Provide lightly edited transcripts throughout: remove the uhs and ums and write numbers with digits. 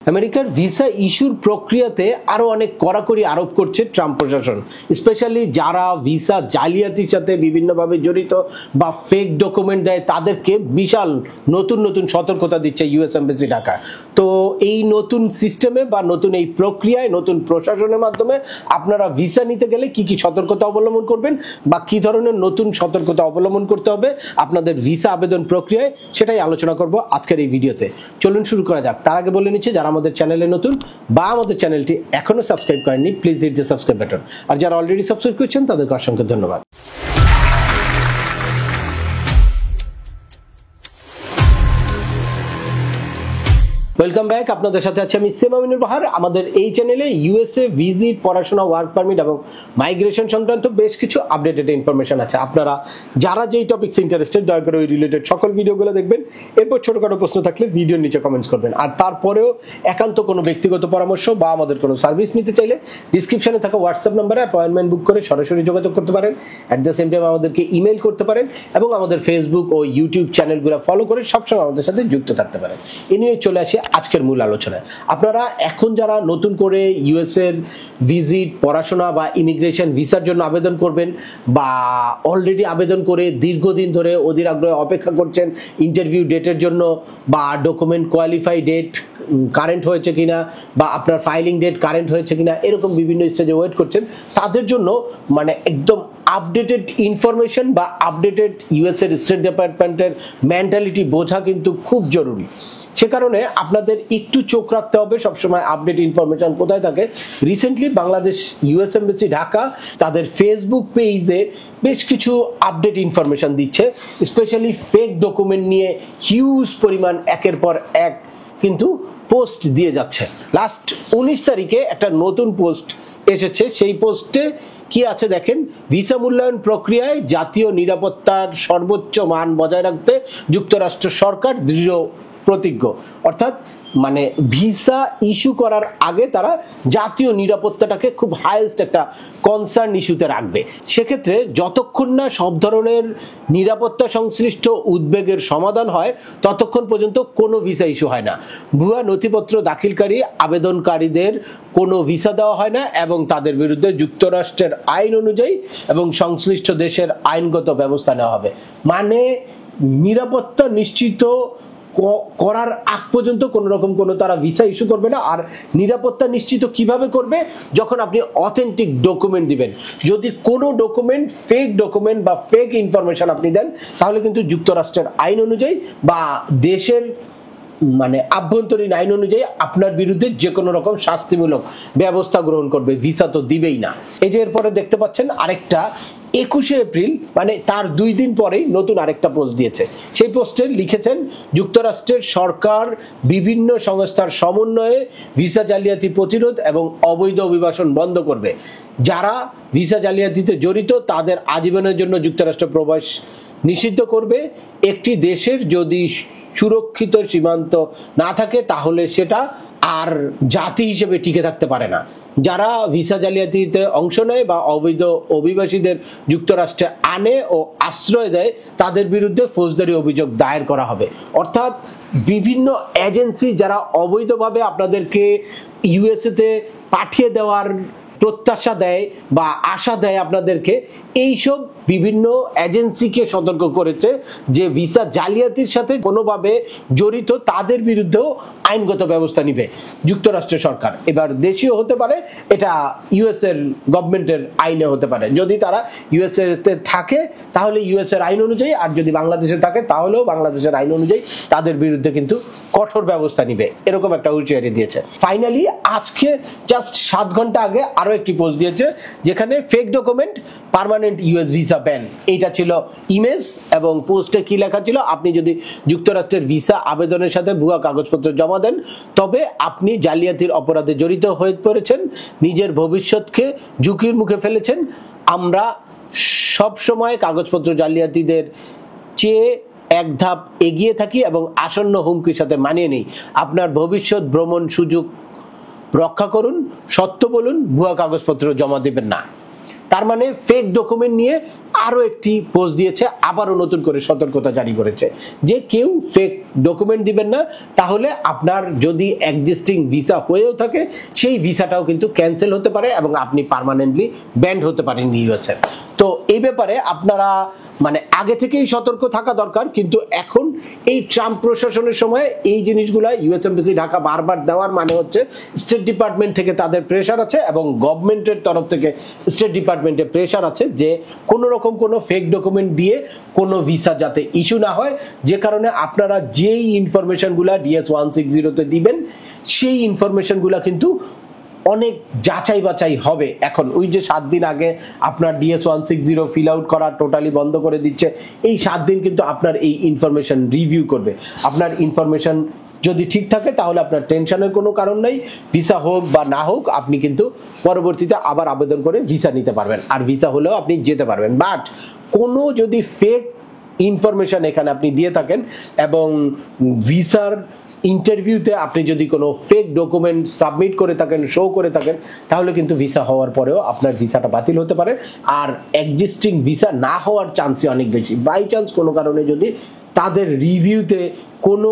আমেরিকার ভিসা ইস্যুর প্রক্রিয়াতে আরো অনেক কড়াকড়ি আরোপ করছে ট্রাম্প প্রশাসন, স্পেশালি যারা ভিসা জালিয়াতির সাথে বিভিন্নভাবে জড়িত বা ফেক ডকুমেন্ট দেয় তাদেরকে বিশাল নতুন নতুন সতর্কতা দিচ্ছে ইউএস এমবাসি ঢাকা। তো এই নতুন সিস্টেমে বা নতুন এই প্রক্রিয়ায় নতুন প্রশাসনের মাধ্যমে আপনারা ভিসা নিতে গেলে কি কি সতর্কতা অবলম্বন করবেন বা কি ধরনের নতুন সতর্কতা অবলম্বন করতে হবে আপনাদের ভিসা আবেদন প্রক্রিয়ায়, সেটাই আলোচনা করব আজকের এই ভিডিওতে। চলুন শুরু করা যাক। তার আগে বলে নিচ্ছি, যারা আমাদের চ্যানেলে নতুন বা আমাদের চ্যানেলটি এখনো সাবস্ক্রাইব করেননি, please hit the subscribe button. আর যারা অলরেডি সাবস্ক্রাইব করেছেন তাদেরকে অসংখ্য ধন্যবাদ। ওয়েলকাম ব্যাক, আপনাদের সাথে আছে আমি সেম আমিনুল বাহার। আমাদের এই চ্যানেলে ইউএসএ ভিজিট, পড়াশোনা, ওয়ার্ক পারমিট এবং মাইগ্রেশন সংক্রান্ত বেশ কিছু আপডেটেড ইনফরমেশন আছে। আপনারা যারা যেই টপিকস ইন্টারেস্টেড দয়া করে ওই রিলেটেড সকল ভিডিওগুলো দেখবেন। এরপর ছোটখাটো প্রশ্ন থাকলে ভিডিওর নিচে কমেন্টস করবেন। আর তারপরেও একান্ত কোনো ব্যক্তিগত পরামর্শ বা আমাদের কোনো সার্ভিস নিতে চাইলে ডিসক্রিপশনে থাকা হোয়াটসঅ্যাপ নাম্বারে অ্যাপয়েন্টমেন্ট বুক করে সরাসরি যোগাযোগ করতে পারেন। অ্যাট দ্য সেম টাইম আমাদেরকে ইমেল করতে পারেন এবং আমাদের ফেসবুক ও ইউটিউব চ্যানেলগুলো ফলো করে সবসময় আমাদের সাথে যুক্ত থাকতে পারেন। এ নিয়ে চলে আসি আজকের মূল আলোচনায়। আপনারা এখন যারা নতুন করে ইউএস এর ভিজিট, পড়াশোনা বা ইমিগ্রেশন ভিসার জন্য আবেদন করবেন বা অলরেডি আবেদন করে দীর্ঘদিন ধরে অধীর আগ্রহে অপেক্ষা করছেন ইন্টারভিউ ডেটের জন্য বা ডকুমেন্ট কোয়ালিফাই ডেট কারেন্ট হয়েছে কিনা বা আপনার ফাইলিং ডেট কারেন্ট হয়েছে কিনা, এরকম বিভিন্ন স্টেজে ওয়েট করছেন, তাদের জন্য মানে একদম আপডেটেড ইনফরমেশন বা আপডেটেড ইউএস এর স্টেট ডিপার্টমেন্টের মেন্টালিটি বোঝা কিন্তু খুব জরুরি। সে কারণে আপনাদের একটু চোখ রাখতে হবে সবসময় আপডেট ইনফরমেশন কোথায় থাকে। Recently Bangladesh US embassy Dhaka তাদের ফেসবুক পেজে বেশ কিছু আপডেট ইনফরমেশন দিচ্ছে, স্পেশালি ফেক ডকুমেন্ট নিয়ে হিউজ পরিমাণ একের পর এক কিন্তু পোস্ট দিয়ে যাচ্ছে। লাস্ট 19 তারিখে একটা নতুন পোস্ট এসেছে। সেই পোস্টে কি আছে দেখেন, ভিসা মূল্যায়ন প্রক্রিয়ায় জাতীয় নিরাপত্তার সর্বোচ্চ মান বজায় রাখতে যুক্তরাষ্ট্র সরকার দৃঢ় প্রতিজ্ঞ। অর্থাৎ মানে ভিসা ইস্যু করার আগে তারা জাতীয় নিরাপত্তাটাকে খুব হাইয়েস্ট একটা কনসার্ন ইস্যুতে রাখবে। সেক্ষেত্রে যতক্ষণ না সব ধরনের নিরাপত্তা সংশ্লিষ্ট উদ্বেগের সমাধান হয় ততক্ষণ পর্যন্ত কোনো ভিসা ইস্যু হয় না। ভুয়া নথিপত্র দাখিলকারী আবেদনকারীদের কোনো ভিসা দেওয়া হয় না এবং তাদের বিরুদ্ধে যুক্তরাষ্ট্রের আইন অনুযায়ী এবং সংশ্লিষ্ট দেশের আইনগত ব্যবস্থা নেওয়া হবে। মানে নিরাপত্তা নিশ্চিত করার আগ পর্যন্ত কোন রকম কোনো তারা ভিসা ইস্যু করবে না। আর নিরাপত্তা নিশ্চিত কিভাবে করবে, যখন আপনি অথেন্টিক ডকুমেন্ট দিবেন। যদি কোনো ডকুমেন্ট ফেক ডকুমেন্ট বা ফেক ইনফরমেশন আপনি দেন তাহলে কিন্তু যুক্তরাষ্ট্রের আইন অনুযায়ী বা দেশের মানে আভ্যন্তরীণ আইন অনুযায়ী আপনার বিরুদ্ধে যে কোনো রকম শাস্তিমূলক ব্যবস্থা গ্রহণ করবে, ভিসা তো দিবেই না। এই যে এরপরে দেখতে পাচ্ছেন আরেকটা 21শে এপ্রিল মানে তার 2 দিন পরেই নতুন আরেকটা পোস্ট দিয়েছে। সেই পোস্টে লিখেছেন, যুক্তরাষ্ট্রের সরকার বিভিন্ন সংস্থার সমন্বয়ে ভিসা জালিয়াতি প্রতিরোধ এবং অবৈধ অভিবাসন বন্ধ করবে। যারা ভিসা জালিয়াতিতে জড়িত তাদের আজীবনের জন্য যুক্তরাষ্ট্র প্রবেশ নিষিদ্ধ করবে। একটি দেশের যদি সুরক্ষিত সীমান্ত না থাকে তাহলে সেটা আর জাতি হিসেবে টিকে থাকতে পারে না। যারা ভিসা জালিয়াতিতে অংশ নেয় বা অবৈধ অভিবাসীদের যুক্তরাষ্ট্রে আনে ও আশ্রয় দেয় তাদের বিরুদ্ধে ফৌজদারি অভিযোগ দায়ের করা হবে। অর্থাৎ বিভিন্ন এজেন্সি যারা অবৈধভাবে আপনাদেরকে ইউএসএ তে পাঠিয়ে দেওয়ার প্রত্যাশা দেয় বা আশা দেয় আপনাদেরকে, এইসব বিভিন্ন এজেন্সিকে সতর্ক করেছে যে ভিসা জালিয়াতির সাথে কোনোভাবে জড়িত তাদের বিরুদ্ধেও আইনগত ব্যবস্থা নিবে যুক্তরাষ্ট্রের সরকার। এবার দেশীয় হতে পারে, এটা ইউএস এর গভর্নমেন্টের আইনে হতে পারে। যদি তারা ইউএসএ তে থাকে তাহলে ইউএস এর আইন অনুযায়ী, আর যদি বাংলাদেশে থাকে তাহলেও বাংলাদেশের আইন অনুযায়ী তাদের বিরুদ্ধে কিন্তু কঠোর ব্যবস্থা নিবে, এরকম একটা হুঁশিয়ারি দিয়েছে। ফাইনালি আজকে জাস্ট 7 ঘন্টা আগে আরো একটি পোস্ট দিয়েছে যেখানে fake document permanent US visa ban, এইটা ছিল ইমেজ এবং পোস্টে কি লেখা ছিল, আপনি যদি যুক্তরাষ্ট্রের ভিসা আবেদনের সাথে ভুয়া কাগজপত্র জমা দেন তবে আপনি জালিয়াতির অপরাধে জড়িত হয়ে পড়েছেন, নিজের ভবিষ্যৎকে ঝুঁকির মুখে ফেলেছেন। আমরা সব সময় কাগজপত্র জালিয়াতিদের চেয়ে এক ধাপ এগিয়ে থাকি এবং আসন্ন হুমকির সাথে মানিয়ে নেই। আপনার ভবিষ্যৎ ভ্রমণ সুযোগ রক্ষা করুন, সত্য বলুন, ভুয়া কাগজপত্র জমা দেবেন না। তার মানে ফেক ডকুমেন্ট নিয়ে আরো একটি পোস্ট দিয়েছে, আবারও নতুন করে সতর্কতা জারি করেছে যে কেউ ফেক ডকুমেন্ট দিবেন না, তাহলে আপনার যদি এক্সিস্টিং ভিসা হয়েও থাকে সেই ভিসাটাও কিন্তু ক্যান্সেল হতে পারে এবং আপনি পার্মানেন্টলি ব্যান্ড হতে পারেন ইউএসএ। তো এই ব্যাপারে আপনারা মানে আগে থেকেই সতর্ক থাকা দরকার, কিন্তু এখন এই ট্রাম্প প্রশাসনের সময় এই জিনিসগুলা ইউএস এমবাসি ঢাকা বারবার দেওয়ার মানে হচ্ছে স্টেট ডিপার্টমেন্ট থেকে তাদের প্রেশার আছে এবং গভর্নমেন্টের তরফ থেকে স্টেট ডিপার্টমেন্টের প্রেশার আছে যে কোনো রকম কোনো ফেক ডকুমেন্ট দিয়ে কোনো ভিসা যাতে ইস্যু না হয়, যে কারণে আপনারা যেই ইনফরমেশনগুলা DS-160 দিবেন সেই ইনফরমেশনগুলা কিন্তু অনেক যাচাই বাছাই হবে। এখন ওই যে 7 দিন আগে আপনার DS-160 ফিল আউট করা টোটালি বন্ধ করে দিচ্ছে, এই 7 দিন কিন্তু আপনার এই ইনফরমেশন রিভিউ করবে। আপনার ইনফরমেশন যদি ঠিক থাকে তাহলে আপনার টেনশনের কোনো কারণ নাই, ভিসা হোক বা না হোক আপনি কিন্তু পরবর্তীতে আবার আবেদন করে ভিসা নিতে পারবেন, আর ভিসা হলেও আপনি যেতে পারবেন। বাট কোনো যদি ফেক ইনফরমেশন এখানে আপনি দিয়ে থাকেন এবং ভিসার ইন্টারভিউতে আপনি যদি কোনো ফেক ডকুমেন্ট সাবমিট করে থাকেন, শো করে থাকেন, তাহলে কিন্তু ভিসা হওয়ার পরেও আপনার ভিসাটা বাতিল হতে পারে, আর এক্সিস্টিং ভিসা না হওয়ার চান্সই অনেক বেশি। বাই চান্স কোনো কারণে যদি তাদের রিভিউতে কোনো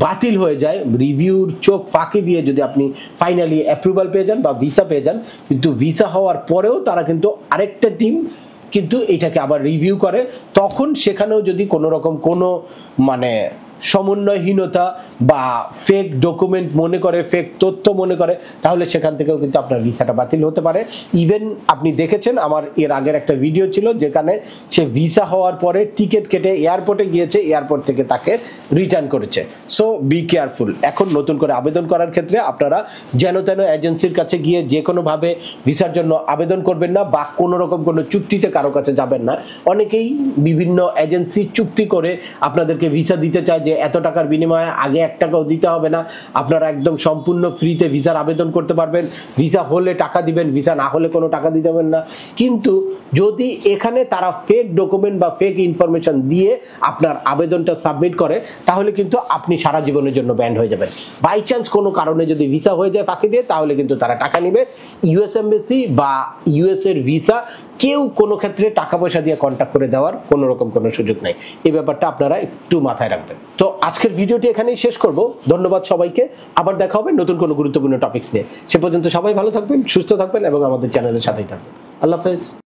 বাতিল হয়ে যায়, রিভিউর চোখ ফাঁকি দিয়ে যদি আপনি ফাইনালি অ্যাপ্রুভাল পেয়ে যান বা ভিসা পেয়ে যান, কিন্তু ভিসা হওয়ার পরেও তারা কিন্তু আরেকটা টিম কিন্তু এটাকে আবার রিভিউ করে, তখন সেখানেও যদি কোনো রকম কোনো মানে সমন্বয়হীনতা বা ফেক ডকুমেন্ট মনে করে, ফেক তথ্য মনে করে, তাহলে সেখান থেকেও কিন্তু আপনার ভিসাটা বাতিল হতে পারে। ইভেন আপনি দেখেছেন আমার এর আগের একটা ভিডিও ছিল যেখানে সে ভিসা হওয়ার পরে টিকিট কেটে এয়ারপোর্টে গিয়েছে, এয়ারপোর্ট থেকে তাকে রিটার্ন করেছে। So be careful. এখন নতুন করে আবেদন করার ক্ষেত্রে আপনারা যেন তেন এজেন্সির কাছে গিয়ে যে কোনোভাবে ভিসার জন্য আবেদন করবেন না বা কোনো রকম কোনো চুক্তিতে কারো কাছে যাবেন না। অনেকেই বিভিন্ন এজেন্সি চুক্তি করে আপনাদেরকে ভিসা দিতে চায় যে এত টাকার বিনিময়ে আগে 1 টাকাও দিতে হবে না, আপনারা একদম সম্পূর্ণ ফ্রিতে ভিসার আবেদন করতে পারবেন, ভিসা হলে টাকা দিবেন, ভিসা না হলে কোনো টাকা দিতে হবে না। কিন্তু যদি এখানে তারা ফেক ডকুমেন্ট বা ফেক ইনফরমেশন দিয়ে আপনার আবেদনটা সাবমিট করে, তাহলে কিন্তু আপনি সারা জীবনের জন্য ব্যান্ড হয়ে যাবেন। বাই চান্স কোনো কারণে যদি ভিসা হয়ে যায় ফাঁকি দিয়ে, তাহলে কিন্তু তারা টাকা নিবে। ইউএস এমবাসি বা ইউএস এর ভিসা কেউ কোনো ক্ষেত্রে টাকা পয়সা দিয়ে কন্ট্যাক্ট করে দেওয়ার কোনো রকম কোনো সুযোগ নাই। এই ব্যাপারটা আপনারা একটু মাথায় রাখবেন। তো আজকের ভিডিওটি এখানেই শেষ করব। ধন্যবাদ সবাইকে, আবার দেখা হবে নতুন কোনো গুরুত্বপূর্ণ টপিকস নিয়ে। সে পর্যন্ত সবাই ভালো থাকবেন, সুস্থ থাকবেন এবং আমাদের চ্যানেলের সাথেই থাকবেন। আল্লাহ হাফেজ।